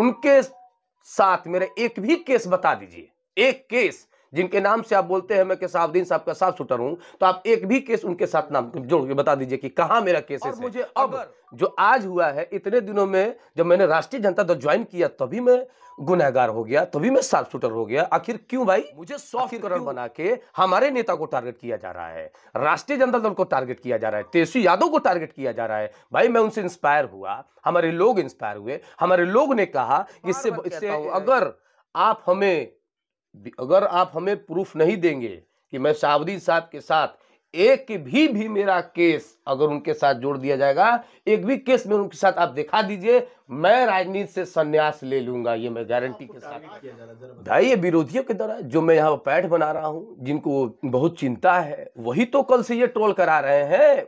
उनके साथ मेरा एक भी केस बता दीजिए, एक केस जिनके नाम से आप बोलते हैं मैं केसाबुद्दीन साहब का साफ शूटर हूं, तो आप एक भी केस उनके साथ नाम जोड़ के बता दीजिए कि कहां मेरा केस है। मुझे अब जो आज हुआ है, इतने दिनों में जब मैंने राष्ट्रीय जनता दल ज्वाइन किया तभी मैं गुनहगार हो गया, तभी मैं साफ शूटर हो गया। आखिर क्यों भाई? मुझे सॉफ्टवेयर बना के हमारे नेता को टारगेट किया जा रहा है, राष्ट्रीय जनता दल को टारगेट किया जा रहा है, तेजस्वी यादव को टारगेट किया जा रहा है। भाई मैं उनसे इंस्पायर हुआ, हमारे लोग इंस्पायर हुए, हमारे लोग ने कहा इससे अगर आप हमें प्रूफ नहीं देंगे कि मैं शहाबुद्दीन साहब के साथ एक भी मेरा केस अगर उनके साथ जोड़ दिया जाएगा, एक भी केस में उनके साथ आप दिखा दीजिए, मैं राजनीति से संन्यास ले लूंगा। ये मैं गारंटी के साथ। भाई ये विरोधियों के द्वारा जो मैं यहाँ पैठ बना रहा हूँ, जिनको बहुत चिंता है, वही तो कल से ये ट्रोल करा रहे हैं।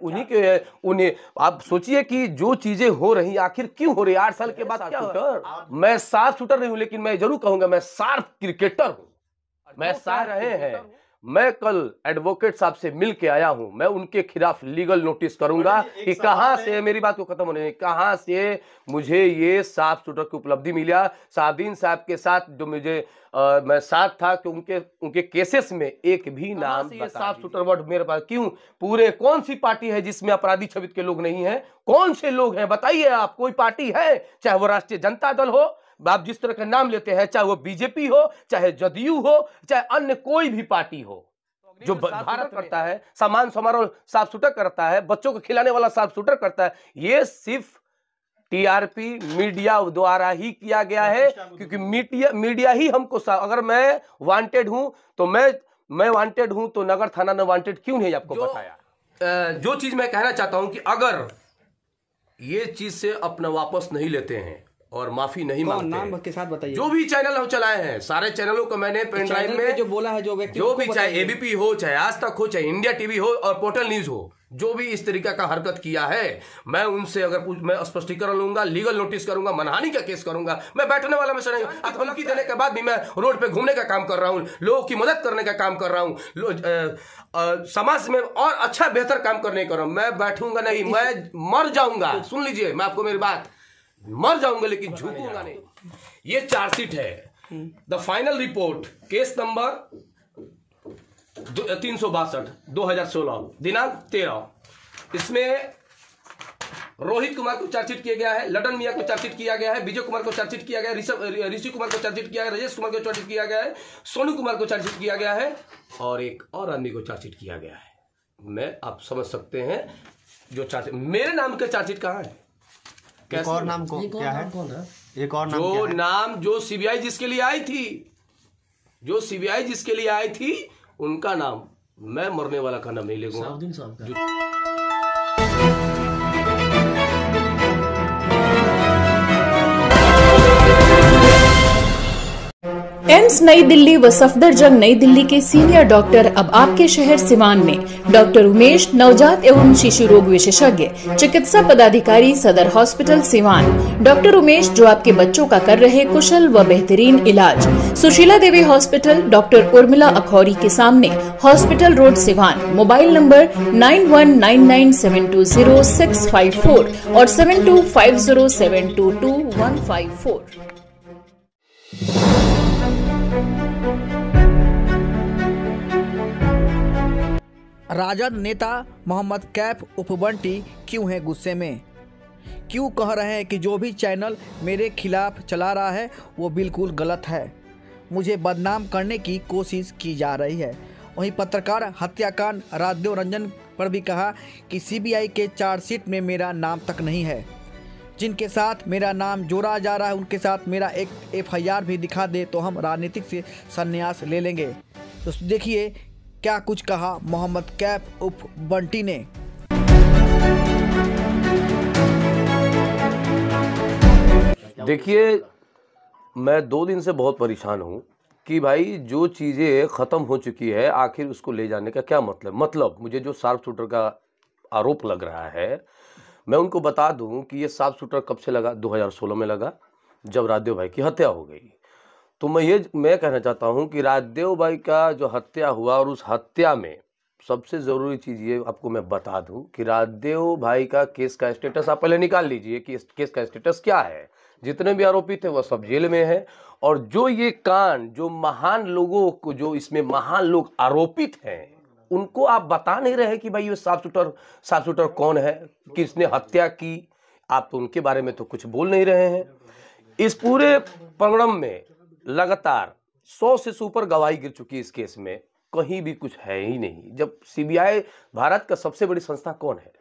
उन्हें आप सोचिए कि जो चीजें हो रही आखिर क्यों हो रही। 8 साल के बाद क्या? मैं साफ शूटर नहीं हूं, लेकिन मैं जरूर कहूंगा मैं शार्प क्रिकेटर हूं। मैं साथ रहे हैं। मैं कल एडवोकेट साहब से मिल के आया हूं, मैं उनके खिलाफ लीगल नोटिस करूंगा कि कहां से, मेरी बात को खत्म होने, कहां से मुझे ये साफ शूटर की उपलब्धि मिला। शहाबुद्दीन साहब के साथ जो मैं साथ था कि उनके केसेस में एक भी नाम साफ शूटर वर्ड मेरे पास क्यों? पूरे कौन सी पार्टी है जिसमें अपराधी छवित के लोग नहीं है? कौन से लोग हैं बताइए आप? कोई पार्टी है, चाहे वो राष्ट्रीय जनता दल हो, आप जिस तरह का नाम लेते हैं, चाहे वो बीजेपी हो, चाहे जदयू हो, चाहे अन्य कोई भी पार्टी हो, जो भारत करता है, सामान समारोह साफ सुथरा करता है, बच्चों को खिलाने वाला साफ सुथरा करता है, ये सिर्फ टीआरपी मीडिया द्वारा ही किया गया है। क्योंकि मीडिया ही हमको, अगर मैं वांटेड हूं तो मैं वांटेड हूं तो नगर थाना ने वांटेड क्यों नहीं आपको बताया। जो चीज मैं कहना चाहता हूं कि अगर ये चीज से अपना वापस नहीं लेते हैं और माफी नहीं मांगते, नाम के साथ बताइए। जो भी चैनल हम चलाए हैं, सारे चैनलों को मैंने पेन ड्राइव में जो बोला है, जो भी चाहे एबीपी हो, चाहे आज तक हो, चाहे इंडिया टीवी हो और पोर्टल न्यूज हो, जो भी इस तरीका का हरकत किया है, मैं उनसे अगर मैं स्पष्टीकरण लूंगा, लीगल नोटिस करूंगा, मानहानि का केस करूंगा। मैं बैठने वाला मैं नहीं, धमकी देने के बाद भी मैं रोड पे घूमने का काम कर रहा हूं, लोगों की मदद करने का काम कर रहा हूं, समाज में और अच्छा बेहतर काम करने का। मैं बैठूंगा नहीं, मैं मर जाऊंगा। सुन लीजिए, मैं आपको मेरी बात, मर जाऊंगा लेकिन झुकूंगा नहीं। ये चार्जशीट है, the final report, case number 362 2016, दिनांक 13। इसमें रोहित कुमार को चार्जशीट किया गया है, लडन मियां को चार्जशीट किया गया है, विजय कुमार को चार्जशीट किया गया है, ऋषि कुमार को चार्जशीट किया गया है, राजेश कुमार को चार्जशीट किया गया है, सोनू कुमार को चार्जशीट किया गया है और एक और आदमी को चार्जशीट किया गया है। मैं आप समझ सकते हैं जो चार्जशीट, मेरे नाम के चार्जशीट कहां है? एक और नाम को क्या है? एक और नाम जो नाम जो सीबीआई जिसके लिए आई थी, जो सीबीआई जिसके लिए आई थी, उनका नाम, मैं मरने वाला का नाम नहीं लेगा। एम्स नई दिल्ली व सफदरजंग नई दिल्ली के सीनियर डॉक्टर अब आपके शहर सिवान में डॉक्टर उमेश, नवजात एवं शिशु रोग विशेषज्ञ, चिकित्सा पदाधिकारी, सदर हॉस्पिटल सिवान। डॉक्टर उमेश जो आपके बच्चों का कर रहे कुशल व बेहतरीन इलाज। सुशीला देवी हॉस्पिटल, डॉक्टर उर्मिला अखौरी के सामने, hospital road Siwan. Mobile number 9199720654 और 7250722154। राजद नेता मोहम्मद कैफ उर्फ बंटी क्यों है गुस्से में? क्यों कह रहे हैं कि जो भी चैनल मेरे खिलाफ चला रहा है वो बिल्कुल गलत है, मुझे बदनाम करने की कोशिश की जा रही है। वहीं पत्रकार हत्याकांड राजदेव रंजन पर भी कहा कि सीबीआई के चार्जशीट में मेरा नाम तक नहीं है, जिनके साथ मेरा नाम जोड़ा जा रहा है उनके साथ मेरा एक एफआईआर भी दिखा दे तो हम राजनीतिक से संन्यास ले लेंगे। तो देखिए क्या कुछ कहा मोहम्मद कैफ उर्फ बंटी ने। देखिए, मैं 2 दिन से बहुत परेशान हूं कि भाई जो चीज़ें ख़त्म हो चुकी है आखिर उसको ले जाने का क्या मतलब मुझे जो शार्प शूटर का आरोप लग रहा है, मैं उनको बता दूं कि ये शार्प शूटर कब से लगा? 2016 में लगा, जब राजदेव भाई की हत्या हो गई। तो मैं कहना चाहता हूं कि राजदेव भाई का जो हत्या हुआ और उस हत्या में सबसे ज़रूरी चीज़ ये आपको मैं बता दूं कि राजदेव भाई का केस का स्टेटस आप पहले निकाल लीजिए कि केस का स्टेटस क्या है। जितने भी आरोपी थे वह सब जेल में है। और जो ये कांड, जो महान लोगों को, जो इसमें महान लोग आरोपित हैं, उनको आप बता नहीं रहे कि भाई ये साफ सुथरा कौन है, किसने हत्या की। आप तो उनके बारे में तो कुछ बोल नहीं रहे हैं। इस पूरे प्रकरण में लगातार 100 से ऊपर गवाही गिर चुकी है। इस केस में कहीं भी कुछ है ही नहीं। जब सीबीआई, भारत का सबसे बड़ी संस्था कौन है?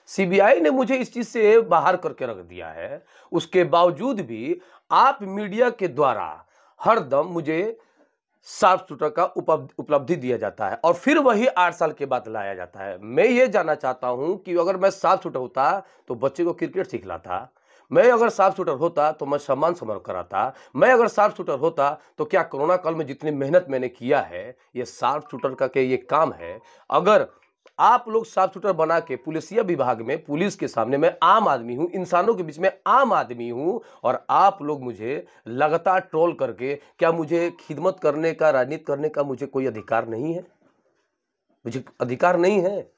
सीबीआई ने मुझे इस चीज से बाहर करके रख दिया है। उसके बावजूद भी आप मीडिया के द्वारा हर दम मुझे साफ सुथरा का उपलब्धि दिया जाता है और फिर वही 8 साल के बाद लाया जाता है। मैं ये जानना चाहता हूं कि अगर मैं साफ सुथरा होता तो बच्चे को क्रिकेट सिखलाता, मैं अगर साफ सुथरा होता तो मैं सम्मान समारोह कराता, मैं अगर साफ सुथरा होता तो क्या कोरोना काल में जितनी मेहनत मैंने किया है, ये साफ सुथरा का ये काम है। अगर आप लोग साफ सुथरा बना के पुलिसिया विभाग में, पुलिस के सामने मैं आम आदमी हूं, इंसानों के बीच में आम आदमी हूं, और आप लोग मुझे लगातार ट्रोल करके, क्या मुझे खिदमत करने का, राजनीति करने का मुझे कोई अधिकार नहीं है? मुझे अधिकार नहीं है।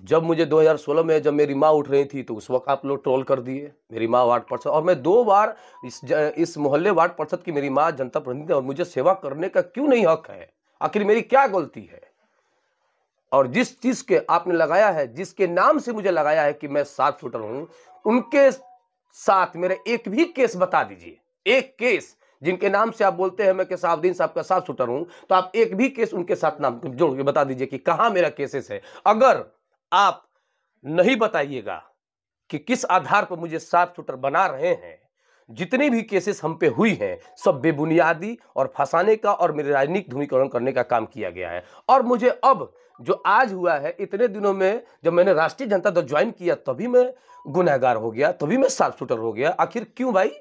जब मुझे 2016 में जब मेरी माँ उठ रही थी तो उस वक्त आप लोग ट्रोल कर दिए, मेरी माँ वार्ड पार्षद, और मैं 2 बार इस मोहल्ले वार्ड पार्षद की मेरी माँ जनता प्रतिनिधि, और मुझे सेवा करने का क्यों नहीं हक है? आखिर मेरी क्या गलती है? और जिस चीज के आपने लगाया है, जिसके नाम से मुझे लगाया है कि मैं साफ सुथरा हूं, उनके साथ मेरा एक भी केस बता दीजिए। एक केस जिनके नाम से आप बोलते हैं मैं कि साहबुद्दीन साहब का साफ सुथरा हूं, तो आप एक भी केस उनके साथ नाम जोड़ के बता दीजिए कि कहां मेरा केसेस है। अगर आप नहीं बताइएगा कि किस आधार पर मुझे साफ सुथरा बना रहे हैं, जितनी भी केसेस हम पे हुई हैं सब बेबुनियादी और फंसाने का और मेरे राजनीतिक ध्रुवीकरण करने का काम किया गया है। और मुझे अब जो आज हुआ है, इतने दिनों में जब मैंने राष्ट्रीय जनता दल ज्वाइन किया तभी मैं गुनहगार हो गया, तभी मैं साफ सुथरा हो गया। आखिर क्यों भाई?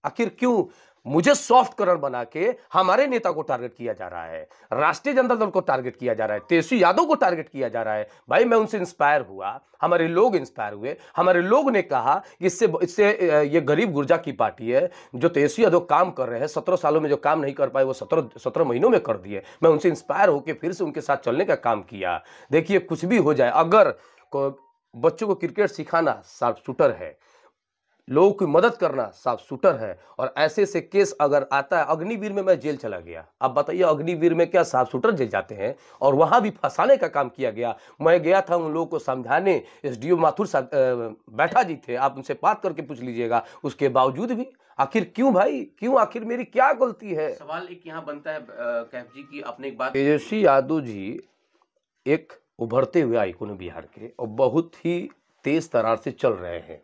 आखिर क्यों मुझे सॉफ्टकरण बना के हमारे नेता को टारगेट किया जा रहा है, राष्ट्रीय जनता दल को टारगेट किया जा रहा है, तेजस्वी यादव को टारगेट किया जा रहा है? भाई मैं उनसे इंस्पायर हुआ, हमारे लोग इंस्पायर हुए, हमारे लोग ने कहा इससे ये गरीब गुर्जा की पार्टी है। जो तेजस्वी यादव काम कर रहे हैं 17 सालों में जो काम नहीं कर पाए वो 17 महीनों में कर दिए। मैं उनसे इंस्पायर होकर फिर से उनके साथ चलने का काम किया। देखिए कुछ भी हो जाए, अगर बच्चों को क्रिकेट सिखाना साफ सुथरा है, लोगों की मदद करना साफ सुथरा है, और ऐसे से केस अगर आता है, अग्निवीर में मैं जेल चला गया, अब बताइए अग्निवीर में क्या साफ सुथरा जेल जाते हैं? और वहां भी फंसाने का काम किया गया। मैं गया था उन लोगों को समझाने, एसडीओ माथुर साहब बैठा जी थे, आप उनसे बात करके पूछ लीजिएगा। उसके बावजूद भी आखिर क्यों भाई, क्यों? आखिर मेरी क्या गलती है? सवाल एक यहाँ बनता है कैफ जी की, आपने एक बात, तेजस्वी यादव जी एक उभरते हुए आइकॉन बिहार के, और बहुत ही तेज तरार से चल रहे हैं।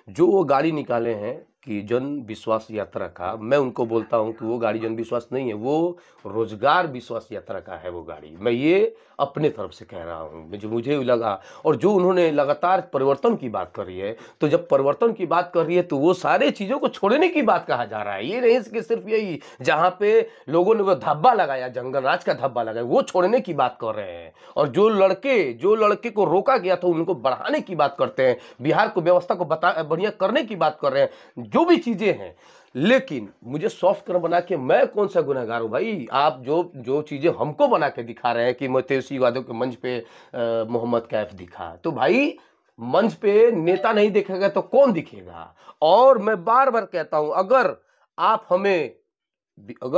जो वो गाड़ी निकाले हैं कि जन विश्वास यात्रा का, मैं उनको बोलता हूं कि वो गाड़ी जन विश्वास नहीं है, वो रोजगार विश्वास यात्रा का है वो गाड़ी। मैं ये अपने तरफ से कह रहा हूं, जो मुझे लगा। और जो उन्होंने लगातार परिवर्तन की बात करी है, तो जब परिवर्तन की बात कर रही है तो वो सारे चीज़ों को छोड़ने की बात कहा जा रहा है। ये नहीं कि सिर्फ यही जहाँ पे लोगों ने वो धब्बा लगाया, जंगल राज का धब्बा लगाया, वो छोड़ने की बात कर रहे हैं। और जो लड़के को रोका गया था उनको बढ़ाने की बात करते हैं, बिहार को व्यवस्था को बढ़िया करने की बात कर रहे हैं, जो भी चीज़ें हैं। लेकिन मुझे सॉफ्ट कर बना के, मैं कौन सा गुनहगार हूं भाई? आप जो चीजें हमको बना के दिखा रहे हैं कि मैं तेजस्वी यादव के मंच पे मोहम्मद कैफ दिखा, तो भाई मंच पे नेता नहीं दिखेगा तो कौन दिखेगा? और मैं बार बार कहता हूं, अगर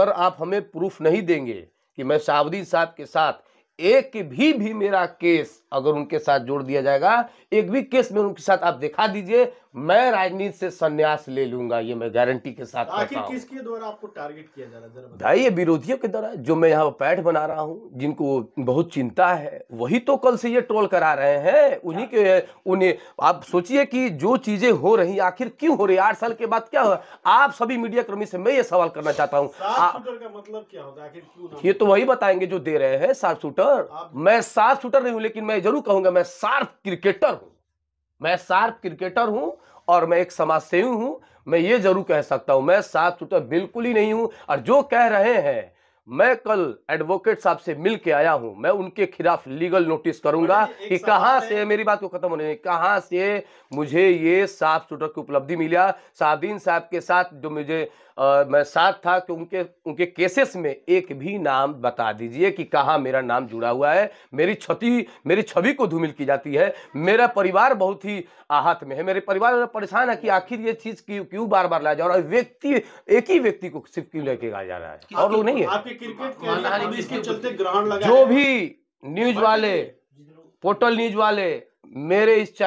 आप हमें प्रूफ नहीं देंगे कि मैं साहबुद्दीन साहब के साथ एक भी मेरा केस अगर उनके साथ जोड़ दिया जाएगा, एक भी केस में उनके साथ आप दिखा दीजिए, मैं राजनीति से संन्यास ले लूंगा। ये मैं गारंटी के साथ कहता हूं। किसके द्वारा आपको टारगेट किया जा रहा है? भाई ये विरोधियों के द्वारा, जो मैं यहाँ पैठ बना रहा हूँ, जिनको बहुत चिंता है, वही तो कल से ये ट्रोल करा रहे हैं। उन्हें आप सोचिए कि जो चीजें हो रही आखिर क्यों हो रही? 8 साल के बाद क्या हुआ? आप सभी मीडिया कर्मी से मैं ये सवाल करना चाहता हूँ, का मतलब क्या होता है? आखिर क्यों? ये तो वही बताएंगे जो दे रहे हैं साफ सुथरा। मैं साफ सुथरा नहीं हूं, लेकिन मैं जरूर कहूंगा मैं शार्प क्रिकेटर हूं। मैं शार्प क्रिकेटर हूं और मैं एक समाजसेवी हूं। मैं ये जरूर कह सकता हूं, मैं साफ सुथरा बिल्कुल ही नहीं हूं। और जो कह रहे हैं, मैं कल एडवोकेट साहब से मिल के आया हूं, मैं उनके खिलाफ लीगल नोटिस करूंगा कि कहां से, मेरी बात को खत्म होने, कहां से मुझे ये साफ सुथरा की उपलब्धि मिला। साहबुद्दीन साहब के साथ जो मुझे मैं साथ था कि उनके केसेस में एक भी नाम बता दीजिए कि कहाँ मेरा नाम जुड़ा हुआ है। मेरी छवि को धूमिल की जाती है। मेरा परिवार बहुत ही आहत में है। मेरे परिवार परेशान है कि आखिर ये चीज क्यों बार बार लाया जा रहा है। एक ही व्यक्ति को सिर्फ क्यों लेके आ जा रहा है और लोग नहीं है। आपके क्रिकेट के चलते ग्रहण लगा, जो भी न्यूज वाले, पोर्टल न्यूज वाले मेरे इस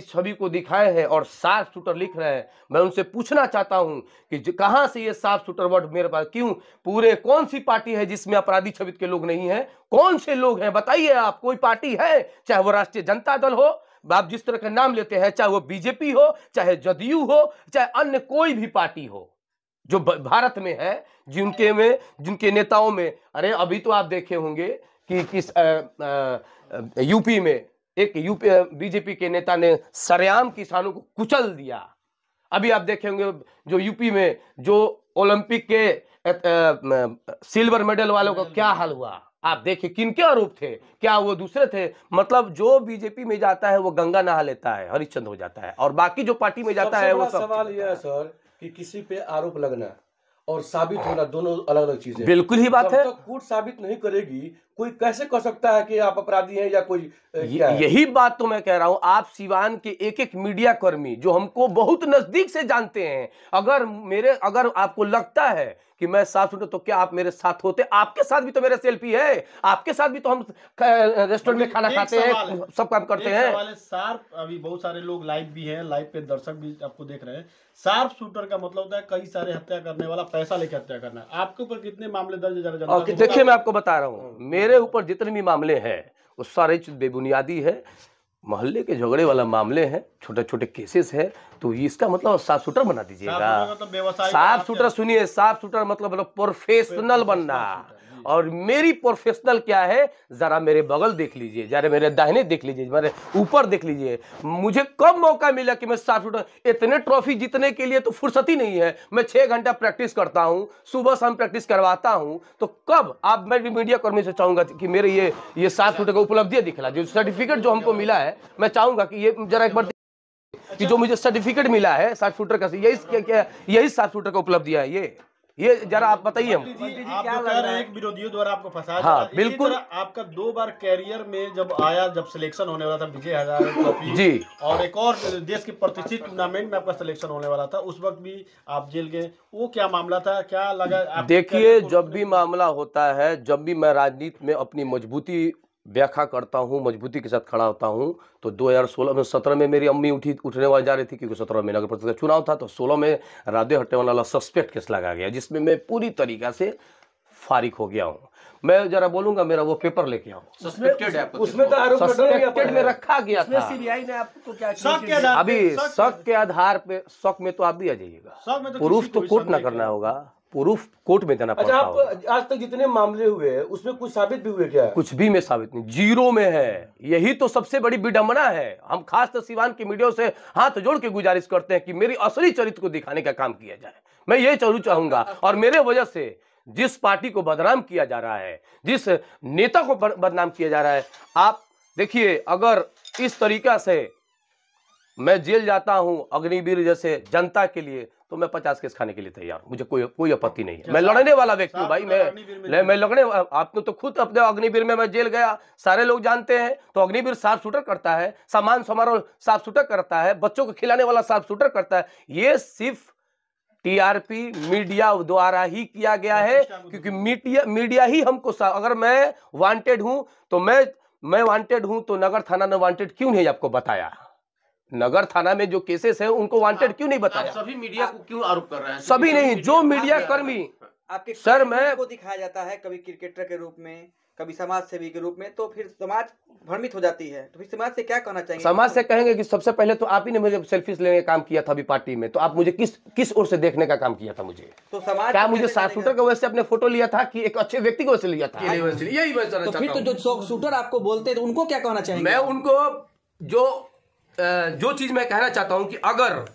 छवि को दिखाए हैं और साफ शूटर लिख रहे हैं, मैं उनसे पूछना चाहता हूं कि कहां से ये साफ शूटर वर्ड मेरे पास क्यों? पूरे कौन सी पार्टी है जिसमें अपराधी छवि के लोग नहीं हैं? कौन से लोग हैं बताइए आप। कोई पार्टी है, चाहे वो राष्ट्रीय जनता दल हो, आप जिस तरह का नाम लेते हैं, चाहे वो बीजेपी हो, चाहे जदयू हो, चाहे अन्य कोई भी पार्टी हो जो भारत में है, जिनके नेताओं में, अरे अभी तो आप देखे होंगे कि किस यूपी में एक बीजेपी के नेता ने सरेआम किसानों को कुचल दिया। अभी आप देखेंगे जो यूपी में जो ओलंपिक के सिल्वर मेडल वालों का क्या हाल हुआ। आप देखिए किनके आरोप थे, क्या वो दूसरे थे? मतलब जो बीजेपी में जाता है वो गंगा नहा लेता है, हरिश्चंद्र हो जाता है, और बाकी जो पार्टी में जाता है वो सब। सवाल यह है सर कि किसी पे आरोप लगना और साबित होना दोनों अलग अलग चीजें। बिल्कुल ही बात है। जब तक कोर्ट साबित नहीं करेगी कोई कैसे कह सकता है कि आप अपराधी हैं या कोई क्या है? यही बात तो मैं कह रहा हूं। आप सिवान के एक मीडिया कर्मी जो हमको बहुत नजदीक से जानते हैं, अगर आपको लगता है कि मैं साथ हूं तो क्या आप मेरे साथ होते? आपके साथ भी तो मेरे सेल्फी है, आपके साथ भी तो हम रेस्टोरेंट में खाना खाते हैं, सब काम करते हैं। शार्प, अभी बहुत सारे लोग लाइव भी हैं, लाइव पे दर्शक भी आपको देख रहे हैं। शार्प शूटर का मतलब होता है कई सारे हत्या करने वाला, पैसा लेकर हत्या करना। आपके ऊपर कितने मामले दर्ज है? देखिए मैं आपको बता रहा हूँ, मेरे ऊपर जितने भी मामले हैं वो सारे बेबुनियादी है, मोहल्ले के झगड़े वाला मामले हैं, छोटे छोटे केसेस है। तो इसका मतलब साफ शूटर बना दीजिएगा। साफ शूटर सुनिए, साफ शूटर मतलब प्रोफेशनल बनना। और मेरी प्रोफेशनल क्या है, जरा मेरे बगल देख लीजिए, जरा मेरे दाहिने देख लीजिए, मेरे ऊपर देख लीजिए। मुझे कब मौका मिला कि मैं साफ शूटर? इतने ट्रॉफी जीतने के लिए तो फुर्सत ही नहीं है। मैं 6 घंटा प्रैक्टिस करता हूं, सुबह शाम प्रैक्टिस करवाता हूं। तो कब आप, मैं मीडिया कर्मी से चाहूंगा कि मेरे ये साफ शूटर का उपलब्धियां दिखला, जो सर्टिफिकेट जो हमको मिला है, मैं चाहूंगा कि ये जरा एक बार कि जो मुझे सर्टिफिकेट मिला है साफ शूटर का, यही साफ शूटर का उपलब्धियां है। ये जरा आप बताइए। आप जो कह रहे हैं कि विरोधियों द्वारा आपको फंसाया, हाँ, बिल्कुल। आपका 2 बार कैरियर में जब आया, जब सिलेक्शन होने वाला था विजय हजारे ट्रॉफी जी, और एक और देश के प्रतिष्ठित टूर्नामेंट में आपका सिलेक्शन होने वाला था, उस वक्त भी आप जेल गए। वो क्या मामला था, क्या लगा? देखिए, जब भी मामला होता है, जब भी मैं राजनीति में अपनी मजबूती व्याख्या करता हूं, मजबूती के साथ खड़ा होता हूं, तो 2016 में 17 में मेरी अम्मी उठने वाली जा रही थी, क्योंकि 17 में नगर परिषद का चुनाव था। तो 16 में राधे हट्टे वाला सस्पेक्ट केस लगा गया, जिसमें मैं पूरी तरीका से फारिग हो गया हूं। मैं जरा बोलूंगा, मेरा वो पेपर लेके आओ। उसमें तो आरोप सस्पेक्टेड में रखा गया था। सीबीआई ने आपको क्या अभी शक के आधार पे, शक में तो आप भी आ जाइएगा। प्रूफ तो कोर्ट ना करना होगा, प्रूफ कोर्ट में देना पड़ता होगा। आप आज तक जितने मामले हुए उसमें कुछ साबित भी हुए क्या? कुछ भी में साबित नहीं, जीरो में है। यही तो सबसे बड़ी विडंबना है। हम खास तो सिवान की मीडिया से हाथ जोड़ के गुजारिश करते हैं कि मेरी असली चरित्र को दिखाने का काम किया जाए। मैं ये जरूर चाहूंगा। और मेरे वजह से जिस पार्टी को बदनाम किया जा रहा है, जिस नेता को बदनाम किया जा रहा है, आप देखिए, अगर इस तरीका से मैं जेल जाता हूं अग्निवीर जैसे जनता के लिए, तो मैं 50 केस खाने के लिए तैयार हूं। मुझे कोई आपत्ति नहीं है। मैं लड़ने वाला व्यक्ति हूं भाई। मैं लड़ने, आपने तो खुद अपने अग्निवीर में मैं जेल गया, सारे लोग जानते हैं। तो अग्निवीर साफ शूटर करता है, सामान समारोह साफ शूटर करता है, बच्चों को खिलाने वाला साफ शूटर करता है। ये सिर्फ टीआरपी मीडिया द्वारा ही किया गया है, क्योंकि मीडिया ही हमको, अगर मैं वांटेड हूं तो मैं वांटेड हूं, तो नगर थाना ने वांटेड क्यों नहीं आपको बताया? नगर थाना में जो केसेस हैं उनको वांटेड क्यों नहीं बताया? सभी मीडिया को क्यों आरोप कर रहे हैं? सभी नहीं, जो मीडिया कर्मी आपके सर मैं को दिखाया जाता है, कभी क्रिकेटर के रूप में, कभी समाज सेवी के रूप में, तो फिर समाज भ्रमित हो जाती है। तो फिर समाज से क्या कहना चाहेंगे? समाज से कहेंगे कि सबसे पहले तो आप ही ने मुझे सेल्फी लेने का काम किया था अभी पार्टी में, तो आप मुझे किस ओर से देखने का काम किया था? मुझे तो समाज क्या मुझे साफ शूटर का वैसे अपने फोटो लिया था कि एक अच्छे व्यक्ति को वैसे लिया था? यही मैं तो फिर तो जो शूटर आपको बोलते हैं उनको क्या कहना चाहेंगे? मैं उनको जो चीज मैं कहना चाहता हूं कि अगर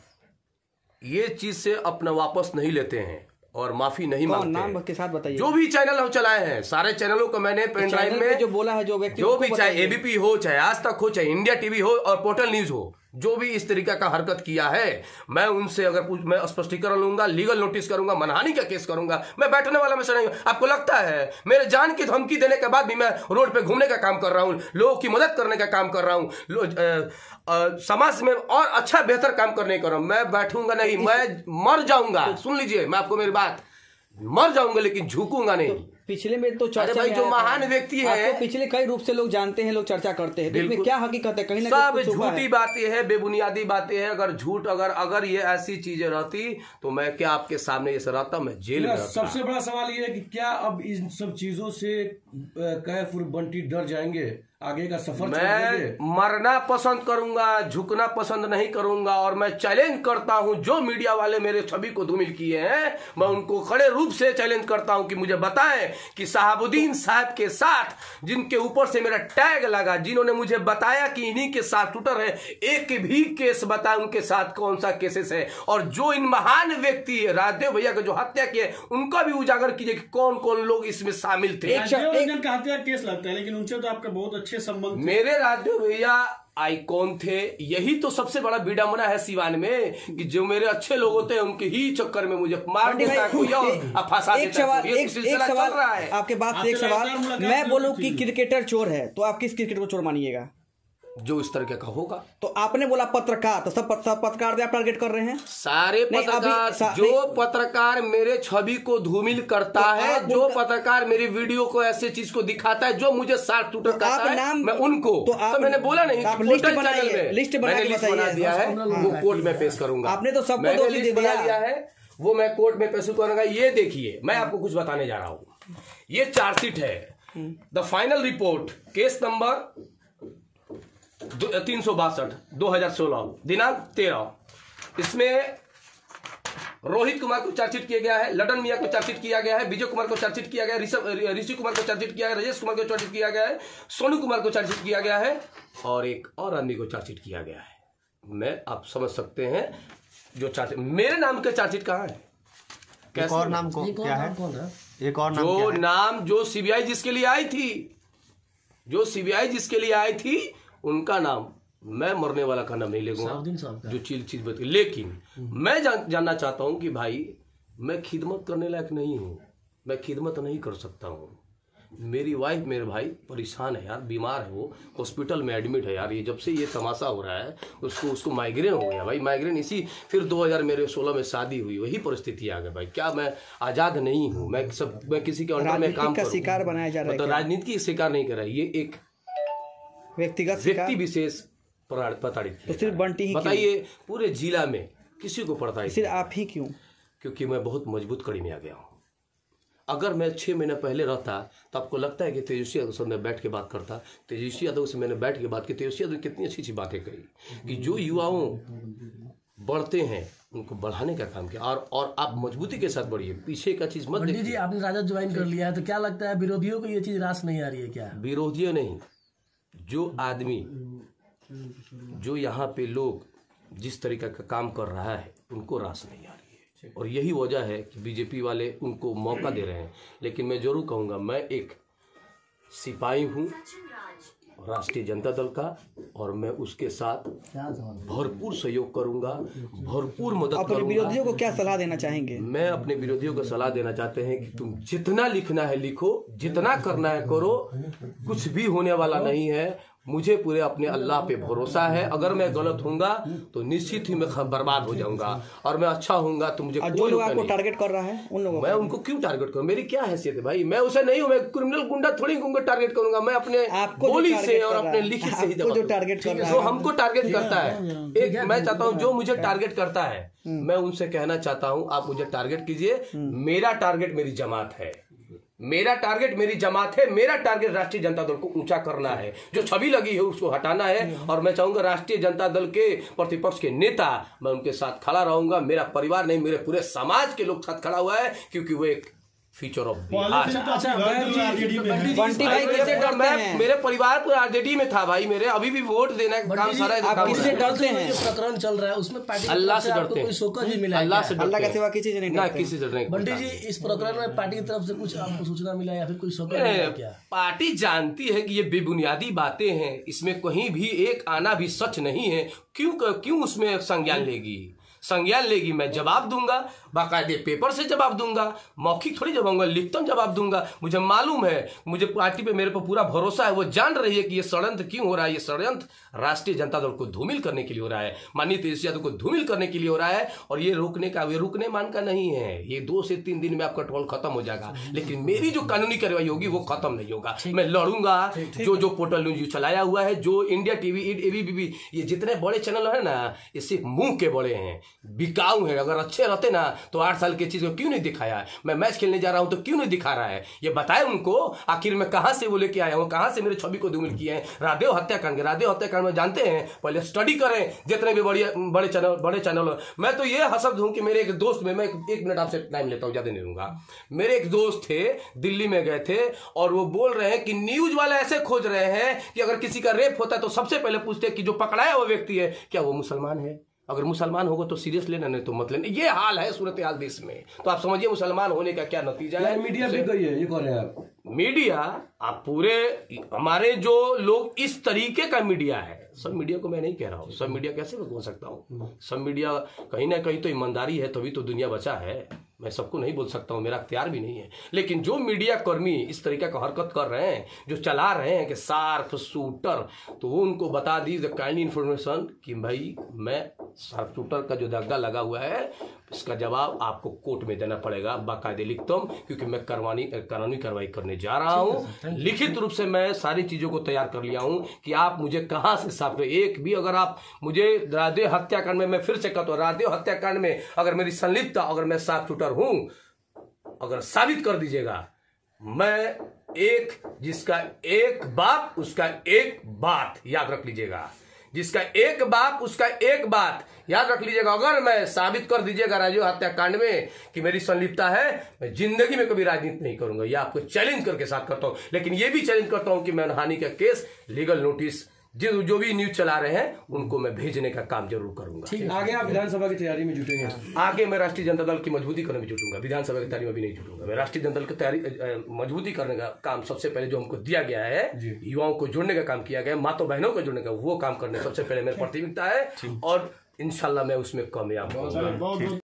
ये चीज से अपना वापस नहीं लेते हैं और माफी नहीं मांगते, नाम के साथ बताइए। जो भी चैनल हम चलाए हैं, सारे चैनलों को मैंने पेन ड्राइव में जो बोला है, जो व्यक्ति, जो भी, चाहे एबीपी हो, चाहे आज तक हो, चाहे इंडिया टीवी हो और पोर्टल न्यूज हो, जो भी इस तरीका का हरकत किया है, मैं उनसे अगर मैं स्पष्टीकरण लूंगा, लीगल नोटिस करूंगा, मानहानि का केस करूंगा। मैं बैठने वाला में से नहीं। आपको लगता है मेरे जान की धमकी देने के बाद भी मैं रोड पे घूमने का काम कर रहा हूं, लोगों की मदद करने का काम कर रहा हूं, समाज में और अच्छा बेहतर काम करने कर रहा हूं। मैं बैठूंगा नहीं, मैं मर जाऊंगा। सुन लीजिए, मैं आपको मेरी बात, मर जाऊंगा लेकिन झुकूंगा नहीं। पिछले में तो अरे भाई, जो महान व्यक्ति है, पिछले कई रूप से लोग जानते हैं, लोग चर्चा करते हैं, इसमें क्या हकीकत है? कहीं ना सब झूठी बातें हैं, बेबुनियादी बातें हैं। अगर झूठ अगर ये ऐसी चीजें रहती तो मैं क्या आपके सामने ये रहता, मैं जेल में रहता। सबसे बड़ा सवाल ये है कि क्या अब इन सब चीजों से कैफ और बंटी डर जाएंगे, आगे का सफर मैं मरना पसंद करूंगा, झुकना पसंद नहीं करूंगा। और मैं चैलेंज करता हूं, जो मीडिया वाले मेरे छवि को धूमिल किए हैं, मैं उनको खड़े रूप से चैलेंज करता हूं कि मुझे बताएं कि शहाबुद्दीन साहब के साथ जिनके ऊपर से मेरा टैग लगा, जिन्होंने मुझे बताया कि इन्हीं के साथ शूटर है, एक भी केस बताए उनके साथ कौन सा केसेस है। और जो इन महान व्यक्ति राजदेव भैया का जो हत्या किए, उनका भी उजागर कीजिए कि कौन कौन लोग इसमें शामिल थे। राजदेव का हत्या केस लगता है, लेकिन उनसे तो आपका बहुत अच्छे संबंध। मेरे राजदेव भैया आइकॉन थे। यही तो सबसे बड़ा विडंबना है सिवान में कि जो मेरे अच्छे लोग होते हैं उनके ही चक्कर में मुझे मार देता है कोई और फंसा देता है। एक सवाल चल रहा है आपके बात से। एक सवाल, मैं बोलूं कि क्रिकेटर चोर है तो आप किस क्रिकेटर को चोर मानिएगा? जो इस तरह का होगा। तो आपने बोला पत्रकार, तो सब पत्रकार आप टारगेट कर रहे हैं। सारे पत्रकार, जो पत्रकार मेरे छवि को धूमिल करता है, जो पत्रकार मेरी वीडियो को ऐसे चीज को दिखाता है, जो मुझे साठ टूटर करता है, मैं उनको तो मैंने बोला नहीं, लिस्ट बना दिया है, वो कोर्ट में पेश करूंगा। आपने तो सबको दोषी दे दिया है, वो मैं कोर्ट में पेश करूंगा। ये देखिए, मैं आपको कुछ बताने जा रहा हूँ। ये चार्जशीट है, the final report, case number 362 2016, दिनांक 13। इसमें रोहित कुमार को चार्जशीट किया गया है, लडन मियां को चार्जशीट किया गया है, विजय कुमार को चार्जशीट किया गया है, ऋषि कुमार को चार्जशीट किया गया है, राजेश कुमार को चार्जशीट किया गया है, सोनू कुमार को चार्जशीट किया गया है, और एक और आदमी को चार्जशीट किया गया है। मैं आप समझ सकते हैं जो चार्जशीट, मेरे नाम का चार्जशीट कहाँ है? एक और नाम को क्या है? एक और नाम जो नाम जो सीबीआई जिसके लिए आई थी, जो सीबीआई जिसके लिए आई थी, उनका नाम, मैं मरने वाला का नाम नहीं लेगा जो चीज बता। लेकिन मैं जानना चाहता हूं कि भाई, मैं खिदमत करने लायक नहीं हूं, मैं खिदमत नहीं कर सकता हूं। मेरी वाइफ, मेरे भाई परेशान है यार, बीमार है, वो हॉस्पिटल में एडमिट है यार। ये जब से ये तमाशा हो रहा है, उसको माइग्रेन हो गया भाई, माइग्रेन। इसी फिर 2016 में शादी हुई, वही परिस्थिति आ गई भाई। क्या मैं आजाद नहीं हूँ? मैं किसी के अंडर में काम करूं? शिकार बनाया जा रहा है, मतलब राजनीति की शिकार नहीं कर रहा है, ये एक व्यक्ति विशेष प्रताड़ित। तो सिर्फ बंटी ही? बताइए, पूरे जिला में किसी को पड़ता है? सिर्फ आप ही क्यों? क्योंकि मैं बहुत मजबूत कड़ी में आ गया हूँ। अगर मैं 6 महीने पहले रहता तो आपको लगता है कि तेजस्वी यादव से मैं बैठ के बात करता? तेजस्वी यादव से मैंने बैठ के बात की। तेजस्वी यादव कितनी अच्छी अच्छी बातें कही कि जो युवाओं बढ़ते हैं उनको बढ़ाने का काम किया। और आप मजबूती के साथ बढ़िए, पीछे का चीज मत देखिए। जी, आपने राजद ज्वाइन कर लिया है, तो क्या लगता है विरोधियों को ये चीज रास नहीं आ रही है क्या? विरोधियों नहीं, जो आदमी, जो यहाँ पे लोग जिस तरीके का काम कर रहा है, उनको रास नहीं आ रही है। और यही वजह है कि बीजेपी वाले उनको मौका दे रहे हैं। लेकिन मैं जरूर कहूँगा, मैं एक सिपाही हूँ राष्ट्रीय जनता दल का, और मैं उसके साथ भरपूर सहयोग करूंगा, भरपूर मदद करूंगा। अपने विरोधियों को क्या सलाह देना चाहेंगे? मैं अपने विरोधियों को सलाह देना चाहते हैं कि तुम जितना लिखना है लिखो, जितना करना है करो, कुछ भी होने वाला नहीं है। मुझे पूरे अपने अल्लाह पे भरोसा है। अगर मैं गलत होऊंगा तो निश्चित ही मैं बर्बाद हो जाऊंगा, और मैं अच्छा होऊंगा तो मुझे कोई लोग आपको टारगेट कर रहा है, उन लोगों मैं उनको क्यों टारगेट करूं? मेरी क्या हैसियत है भाई? मैं उसे नहीं हूं, मैं क्रिमिनल गुंडा थोड़ी उनको टारगेट करूंगा। मैं अपने बोली से और अपने लिखित से ही जो टारगेट कर रहा है, जो हमको टारगेट करता है। एक मैं चाहता हूं, जो मुझे टारगेट करता है, मैं उनसे कहना चाहता हूं, आप मुझे टारगेट कीजिए। मेरा टारगेट मेरी जमात है, मेरा टारगेट मेरी जमात है, मेरा टारगेट राष्ट्रीय जनता दल को ऊंचा करना है। जो छवि लगी है उसको हटाना है। और मैं चाहूंगा राष्ट्रीय जनता दल के प्रतिपक्ष के नेता, मैं उनके साथ खड़ा रहूंगा। मेरा परिवार नहीं, मेरे पूरे समाज के लोग साथ खड़ा हुआ है, क्योंकि वो एक फ्यूचर ऑफ पहले से बिहार। तो आपके घर जो आरजेडी में है। बंटी भाई कैसे डरते मैं हैं? मेरे परिवार पूरा आरजेडी में था भाई, मेरे अभी भी वोट देने का काम सारा आप किससे डरते हैं? ये प्रकरण चल रहा है उसमें पार्टी की अल्लाह तरफ से आपको डरते कोई हैं, शोकज भी मिला है अल्लाह क्या? से अल्लाह डरते के सिवा हैं, किसी से नहीं ना डरते किसी से डरने बंटी जी, इस प्रकरण में पार्टी की तरफ से कुछ आपको सूचना मिला या फिर कोई शोकज मिला है क्या? पार्टी जानती है कि ये बेबुनियादी बातें हैं, इसमें कहीं भी एक आना भी सच नहीं है। क्यों उसमें संज्ञान लेगी? संज्ञान लेगी, मैं जवाब दूंगा, बाकायदे पेपर से जवाब दूंगा, मौखिक थोड़ी जवाब दूंगा, लिखता जवाब दूंगा। मुझे मालूम है, मुझे पार्टी पे मेरे पर पूरा भरोसा है, वो जान रही है कि ये षड्यंत्र क्यों हो रहा है। ये षड्यंत्र राष्ट्रीय जनता दल को धूमिल करने के लिए हो रहा है, माननीय तेजस्वी यादव को धूमिल करने के लिए हो रहा है। और ये रुकने मान का नहीं है। ये 2 से 3 दिन में आपका ट्रोल खत्म हो जाएगा, लेकिन मेरी जो कानूनी कार्रवाई होगी वो खत्म नहीं होगा। मैं लड़ूंगा। जो पोर्टल न्यूज चलाया हुआ है, जो इंडिया टीवी, एबीपी, ये जितने बड़े चैनल है ना, ये सिर्फ मुंह के बड़े हैं, बिकाऊ है। अगर अच्छे रहते ना तो 8 साल की चीज को क्यों नहीं दिखाया है? मैं मैच खेलने जा रहा हूं तो क्यों नहीं दिखा रहा है? ये बताए उनको आखिर मैं कहां से वो लेके आया हूं, कहां से मेरे छवि को धूमिल किए हैं। राधेव हत्याकांड में जानते हैं, पहले स्टडी करें जितने भी बड़े चैनल। मैं तो ये हसद हूं कि मेरे एक दोस्त में, मैं 1 मिनट आपसे टाइम लेता हूं, ज्यादा नहीं लूंगा। मेरे एक दोस्त थे, दिल्ली में गए थे और वो बोल रहे हैं कि न्यूज वाले ऐसे खोज रहे हैं कि अगर किसी का रेप होता है तो सबसे पहले पूछते हैं कि जो पकड़ाया हुआ व्यक्ति है क्या वो मुसलमान है। अगर मुसलमान होगा तो सीरियस लेना, नहीं तो मत लेना। ये हाल है सूरत हाल देश में। तो आप समझिए मुसलमान होने का क्या नतीजा है। मीडिया बिक गई है, ये कह रहे हैं आप? मीडिया, आप पूरे हमारे जो लोग इस तरीके का मीडिया है, सब मीडिया को मैं नहीं कह रहा हूँ, सब मीडिया कैसे मैं बोल सकता हूँ। सब मीडिया कहीं ना कहीं तो ईमानदारी है, तभी तो दुनिया बचा है। मैं सबको नहीं बोल सकता हूँ, मेरा अख्तियार भी नहीं है। लेकिन जो मीडिया कर्मी इस तरीके का हरकत कर रहे हैं, जो चला रहे हैं कि शार्प शूटर, तो वो उनको बता दी काइंडली इन्फॉर्मेशन कि भाई मैं शार्प शूटर का जो दग्गा लगा हुआ है, इसका जवाब आपको कोर्ट में देना पड़ेगा। बाकायदे लिखता हूँ, क्योंकि मैं कानूनी कार्रवाई करने जा रहा हूँ। लिखित रूप से मैं सारी चीजों को तैयार कर लिया हूँ कि आप मुझे कहाँ से साफ, एक भी अगर आप मुझे राधेव हत्याकांड में, मैं फिर से कहता हूँ, राधेव हत्याकांड में अगर मेरी संलिप्तता, अगर मैं शार्प शूटर हूं, अगर साबित कर दीजिएगा, मैं जिसका एक बाप उसका एक बात, याद रख लीजिएगा, जिसका एक बाप उसका एक बात, याद रख लीजिएगा। अगर मैं साबित कर दीजिएगा राजीव हत्याकांड में कि मेरी संलिप्तता है, मैं जिंदगी में कभी राजनीति नहीं करूंगा। यह आपको चैलेंज करके साथ करता हूं। लेकिन यह भी चैलेंज करता हूं कि मैं हानि का केस, लीगल नोटिस, जो भी न्यूज चला रहे हैं उनको मैं भेजने का काम जरूर करूंगा। आगे आप विधानसभा की तैयारी में जुटेंगे? आगे मैं राष्ट्रीय जनता दल की मजबूती करने में जुटूंगा, विधानसभा की तैयारी में भी नहीं जुटूंगा। मैं राष्ट्रीय जनता दल की तैयारी मजबूती करने का काम सबसे पहले जो हमको दिया गया है, युवाओं को जोड़ने का काम किया गया, माता बहनों को जोड़ने का, वो काम करने सबसे पहले मेरी प्राथमिकता है और इंशाल्लाह मैं उसमें कामयाब होऊंगा।